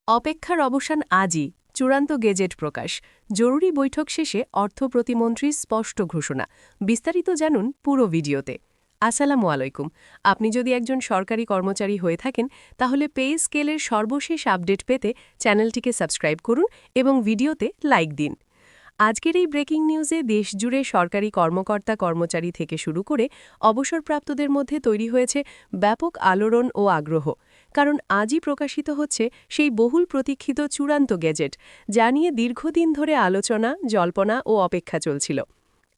অপেক্ষার অবসান আজই চূড়ান্ত গেজেট প্রকাশ জরুরি বৈঠক শেষে অর্থ প্রতিমন্ত্রীর স্পষ্ট ঘোষণা বিস্তারিত জানুন পুরো ভিডিওতে আসসালামু আলাইকুম আপনি যদি একজন সরকারি কর্মচারী হয়ে থাকেন তাহলে পে স্কেলের সর্বশেষ আপডেট পেতে চ্যানেলটিকে সাবস্ক্রাইব করুন এবং ভিডিওতে লাইক দিন আজকের এই ব্রেকিং নিউজে দেশজুড়ে সরকারি কর্মকর্তা কর্মচারী থেকে শুরু করে অবসরপ্রাপ্তদের মধ্যে তৈরি হয়েছে ব্যাপক আলোড়ন ও আগ্রহ কারণ আজই প্রকাশিত হচ্ছে সেই বহুল প্রতীক্ষিত চূড়ান্ত গেজেট যা নিয়ে দীর্ঘদিন ধরে আলোচনা জল্পনা ও অপেক্ষা চলছিল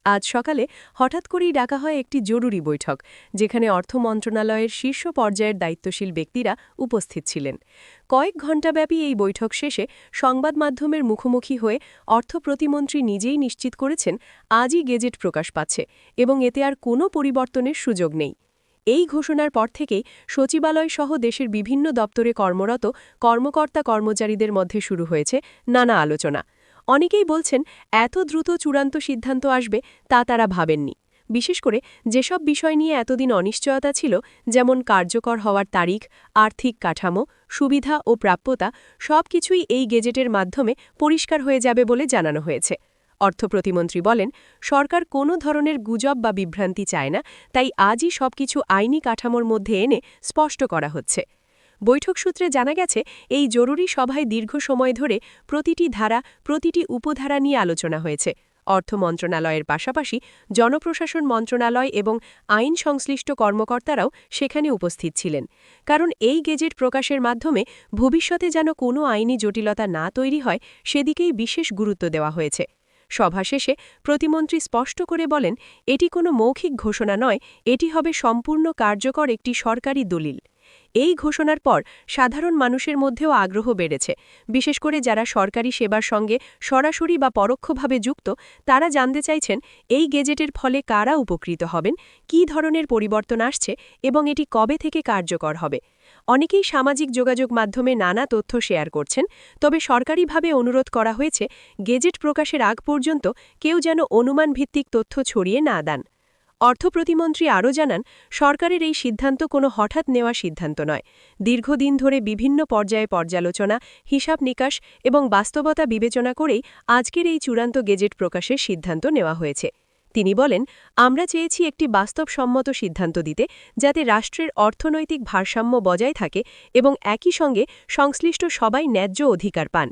আজ সকালে হঠাৎ করেই ডাকা হয় একটি জরুরি বৈঠক যেখানে অর্থ মন্ত্রণালয়ের শীর্ষ পর্যায়ের দায়িত্বশীল ব্যক্তিরা উপস্থিত ছিলেন কয়েক ঘণ্টাব্যাপী এই বৈঠক শেষে সংবাদ মাধ্যমের মুখোমুখি হয়ে অর্থ প্রতিমন্ত্রী নিজেই নিশ্চিত করেছেন আজই গেজেট প্রকাশ পাচ্ছে এবং এতে আর কোনো পরিবর্তনের সুযোগ নেই এই ঘোষণার পর থেকেই সচিবালয় সহ দেশের বিভিন্ন দপ্তরে কর্মরত কর্মকর্তা কর্মচারীদের মধ্যে শুরু হয়েছে নানা আলোচনা অনেকেই বলছেন এত দ্রুত চূড়ান্ত সিদ্ধান্ত আসবে তা তারা ভাবেননি বিশেষ করে যেসব বিষয় নিয়ে এতদিন অনিশ্চয়তা ছিল যেমন কার্যকর হওয়ার তারিখ আর্থিক কাঠামো সুবিধা ও প্রাপ্যতা সবকিছুই এই গেজেটের মাধ্যমে পরিষ্কার হয়ে যাবে বলে জানানো হয়েছে অর্থ প্রতিমন্ত্রী বলেন সরকার কোনো ধরনের গুজব বা বিভ্রান্তি চায় না তাই আজই সবকিছু আইনি কাঠামোর মধ্যে এনে স্পষ্ট করা হচ্ছে বৈঠক সূত্রে জানা গেছে এই জরুরি সভায় দীর্ঘ সময় ধরে প্রতিটি ধারা প্রতিটি উপধারা নিয়ে আলোচনা হয়েছে অর্থ মন্ত্রণালয়ের পাশাপাশি জনপ্রশাসন মন্ত্রণালয় এবং আইন সংশ্লিষ্ট কর্মকর্তারাও সেখানে উপস্থিত ছিলেন কারণ এই গেজেট প্রকাশের মাধ্যমে ভবিষ্যতে যেন কোনো আইনি জটিলতা না তৈরি হয় সেদিকেই বিশেষ গুরুত্ব দেওয়া হয়েছে সভা শেষে প্রতিমন্ত্রী স্পষ্ট করে বলেন এটি কোনো মৌখিক ঘোষণা নয় এটি হবে সম্পূর্ণ কার্যকর একটি সরকারি দলিল এই ঘোষণার পর সাধারণ মানুষের মধ্যেও আগ্রহ বেড়েছে বিশেষ করে যারা সরকারি সেবার সঙ্গে সরাসরি বা পরোক্ষভাবে যুক্ত তারা জানতে চাইছেন এই গেজেটের ফলে কারা উপকৃত হবেন কী ধরনের পরিবর্তন আসছে এবং এটি কবে থেকে কার্যকর হবে অনেকেই সামাজিক যোগাযোগ মাধ্যমে নানা তথ্য শেয়ার করছেন তবে সরকারিভাবে অনুরোধ করা হয়েছে গেজেট প্রকাশের আগ পর্যন্ত কেউ যেন অনুমানভিত্তিক তথ্য ছড়িয়ে না দেন অর্থ প্রতিমন্ত্রী আরও জানান সরকারের এই সিদ্ধান্ত কোনো হঠাৎ নেওয়া সিদ্ধান্ত নয় দীর্ঘদিন ধরে বিভিন্ন পর্যায়ে পর্যালোচনা হিসাব নিকাশ এবং বাস্তবতা বিবেচনা করেই আজকের এই চূড়ান্ত গেজেট প্রকাশের সিদ্ধান্ত নেওয়া হয়েছে তিনি বলেন আমরা চেয়েছি একটি বাস্তবসম্মত সিদ্ধান্ত দিতে যাতে রাষ্ট্রের অর্থনৈতিক ভারসাম্য বজায় থাকে এবং একই সঙ্গে সংশ্লিষ্ট সবাই ন্যায্য অধিকার পান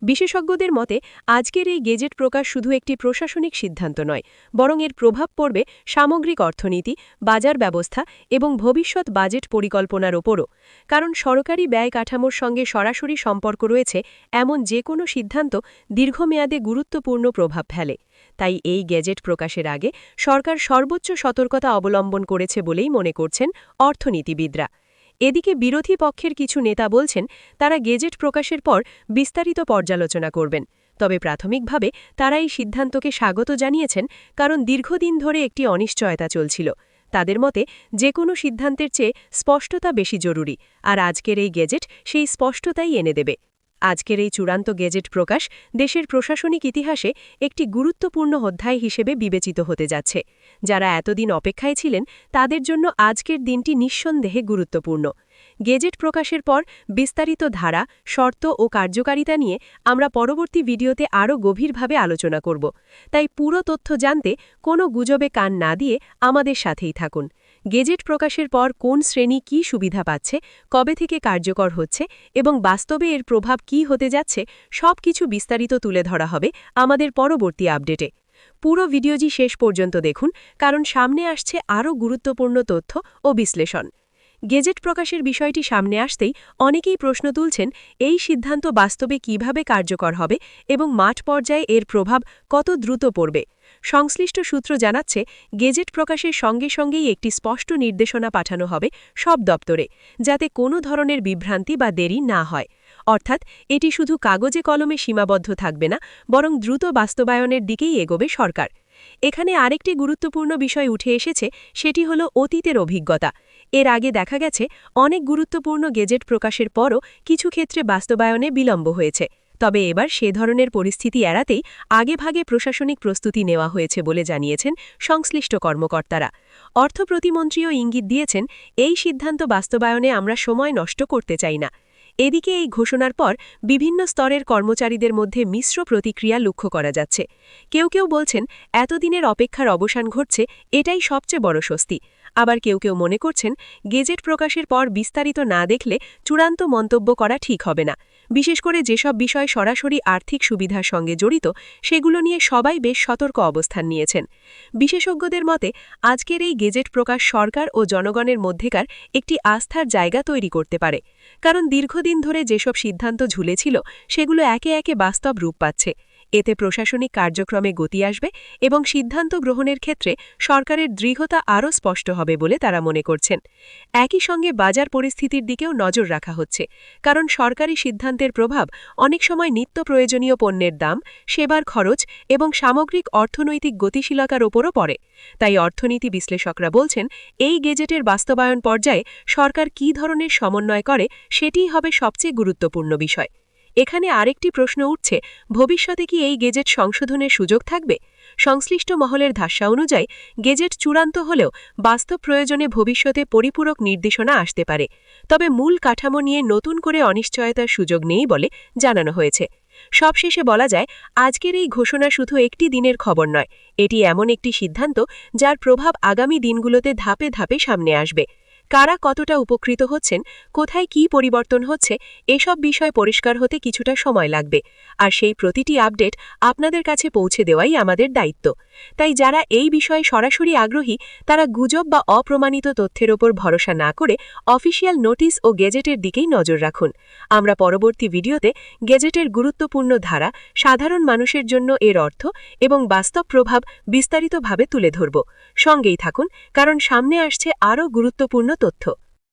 বিশেষজ্ঞদের মতে আজকের এই গেজেট প্রকাশ শুধু একটি প্রশাসনিক সিদ্ধান্ত নয় বরং এর প্রভাব পড়বে সামগ্রিক অর্থনীতি বাজার ব্যবস্থা এবং ভবিষ্যৎ বাজেট পরিকল্পনার ওপরও কারণ সরকারি ব্যয় কাঠামোর সঙ্গে সরাসরি সম্পর্ক রয়েছে এমন যে কোনো সিদ্ধান্ত দীর্ঘমেয়াদে গুরুত্বপূর্ণ প্রভাব ফেলে তাই এই গেজেট প্রকাশের আগে সরকার সর্বোচ্চ সতর্কতা অবলম্বন করেছে বলেই মনে করছেন অর্থনীতিবিদরা এদিকে বিরোধী পক্ষের কিছু নেতা বলছেন তারা গেজেট প্রকাশের পর বিস্তারিত পর্যালোচনা করবেন তবে প্রাথমিকভাবে তারা এই সিদ্ধান্তকে স্বাগত জানিয়েছেন কারণ দীর্ঘদিন ধরে একটি অনিশ্চয়তা চলছিল তাদের মতে যে কোনো সিদ্ধান্তের চেয়ে স্পষ্টতা বেশি জরুরি আর আজকের এই গেজেট সেই স্পষ্টতাই এনে দেবে আজকের এই চূড়ান্ত গেজেট প্রকাশ দেশের প্রশাসনিক ইতিহাসে একটি গুরুত্বপূর্ণ অধ্যায় হিসেবে বিবেচিত হতে যাচ্ছে যারা এতদিন অপেক্ষায় ছিলেন তাদের জন্য আজকের দিনটি নিঃসন্দেহে গুরুত্বপূর্ণ গেজেট প্রকাশের পর বিস্তারিত ধারা শর্ত ও কার্যকারিতা নিয়ে আমরা পরবর্তী ভিডিওতে আরও গভীরভাবে আলোচনা করব তাই পুরো তথ্য জানতে কোনো গুজবে কান না দিয়ে আমাদের সাথেই থাকুন গেজেট প্রকাশের পর কোন শ্রেণী কী সুবিধা পাচ্ছে কবে থেকে কার্যকর হচ্ছে এবং বাস্তবে এর প্রভাব কী হতে যাচ্ছে সবকিছু বিস্তারিত তুলে ধরা হবে আমাদের পরবর্তী আপডেটে পুরো ভিডিওটি শেষ পর্যন্ত দেখুন কারণ সামনে আসছে আরও গুরুত্বপূর্ণ তথ্য ও বিশ্লেষণ গেজেট প্রকাশের বিষয়টি সামনে আসতেই অনেকেই প্রশ্ন তুলছেন এই সিদ্ধান্ত বাস্তবে কিভাবে কার্যকর হবে এবং মাঠ পর্যায়ে এর প্রভাব কত দ্রুত পড়বে সংশ্লিষ্ট সূত্র জানাচ্ছে গেজেট প্রকাশের সঙ্গে সঙ্গেই একটি স্পষ্ট নির্দেশনা পাঠানো হবে সব দপ্তরে যাতে কোনো ধরনের বিভ্রান্তি বা দেরি না হয় অর্থাৎ এটি শুধু কাগজে কলমে সীমাবদ্ধ থাকবে না বরং দ্রুত বাস্তবায়নের দিকেই এগোবে সরকার এখানে আরেকটি গুরুত্বপূর্ণ বিষয় উঠে এসেছে সেটি হল অতীতের অভিজ্ঞতা এর আগে দেখা গেছে অনেক গুরুত্বপূর্ণ গেজেট প্রকাশের পরও কিছু ক্ষেত্রে বাস্তবায়নে বিলম্ব হয়েছে তবে এবার সে ধরনের পরিস্থিতি এড়াতেই আগেভাগে প্রশাসনিক প্রস্তুতি নেওয়া হয়েছে বলে জানিয়েছেন সংশ্লিষ্ট কর্মকর্তারা অর্থ প্রতিমন্ত্রীও ইঙ্গিত দিয়েছেন এই সিদ্ধান্ত বাস্তবায়নে আমরা সময় নষ্ট করতে চাই না এদিকে এই ঘোষণার পর বিভিন্ন স্তরের কর্মচারীদের মধ্যে মিশ্র প্রতিক্রিয়া লক্ষ্য করা যাচ্ছে। কেউ কেউ বলছেন এতদিনের অপেক্ষার অবসান ঘটছে, এটাই সবচেয়ে বড় স্বস্তি। আবার কেউ কেউ মনে করছেন গেজেট প্রকাশের পর বিস্তারিত না দেখলে চূড়ান্ত মন্তব্য করা ঠিক হবে না। বিশেষ করে যেসব বিষয় সরাসরি আর্থিক সুবিধার সঙ্গে জড়িত, সেগুলো নিয়ে সবাই বেশ সতর্ক অবস্থান নিয়েছেন। বিশেষজ্ঞদের মতে আজকের এই গেজেট প্রকাশ সরকার ও জনগণের মধ্যেকার একটি আস্থার জায়গা তৈরি করতে পারে। কারণ দীর্ঘদিন ধরে যেসব সিদ্ধান্ত ঝুলেছিল, সেগুলো একে একে বাস্তব রূপ পাচ্ছে। এতে প্রশাসনিক কার্যক্রমে গতি আসবে এবং সিদ্ধান্ত গ্রহণের ক্ষেত্রে সরকারের দৃঢ়তা আরও স্পষ্ট হবে বলে তারা মনে করছেন। একই সঙ্গে বাজার পরিস্থিতির দিকেও নজর রাখা হচ্ছে, কারণ সরকারি সিদ্ধান্তের প্রভাব অনেক সময় নিত্য প্রয়োজনীয় পণ্যের দাম, সেবার খরচ এবং সামগ্রিক অর্থনৈতিক গতিশীলতার ওপরও পড়ে। তাই অর্থনীতি বিশ্লেষকরা বলছেন, এই গেজেটের বাস্তবায়ন পর্যায়ে সরকার কী ধরনের সমন্বয় করে, সেটিই হবে সবচেয়ে গুরুত্বপূর্ণ বিষয়। এখানে আরেকটি প্রশ্ন উঠছে, ভবিষ্যতে কি এই গেজেট সংশোধনের সুযোগ থাকবে? সংশ্লিষ্ট মহলের ধারণা অনুযায়ী গেজেট চূড়ান্ত হলেও বাস্তব প্রয়োজনে ভবিষ্যতে পরিপূরক নির্দেশনা আসতে পারে। তবে মূল কাঠামো নিয়ে নতুন করে অনিশ্চয়তার সুযোগ নেই বলে জানানো হয়েছে। সবশেষে বলা যায়, আজকের এই ঘোষণা শুধু একটি দিনের খবর নয়, এটি এমন একটি সিদ্ধান্ত যার প্রভাব আগামী দিনগুলোতে ধাপে ধাপে সামনে আসবে। কারা কতটা উপকৃত হচ্ছেন, কোথায় কী পরিবর্তন হচ্ছে, এসব বিষয় পরিষ্কার হতে কিছুটা সময় লাগবে। আর সেই প্রতিটি আপডেট আপনাদের কাছে পৌঁছে দেওয়াই আমাদের দায়িত্ব। তাই যারা এই বিষয়ে সরাসরি আগ্রহী, তারা গুজব বা অপ্রমাণিত তথ্যের ওপর ভরসা না করে অফিসিয়াল নোটিশ ও গেজেটের দিকেই নজর রাখুন। আমরা পরবর্তী ভিডিওতে গেজেটের গুরুত্বপূর্ণ ধারা, সাধারণ মানুষের জন্য এর অর্থ এবং বাস্তব প্রভাব বিস্তারিতভাবে তুলে ধরব। সঙ্গেই থাকুন, কারণ সামনে আসছে আরও গুরুত্বপূর্ণ তথ্য।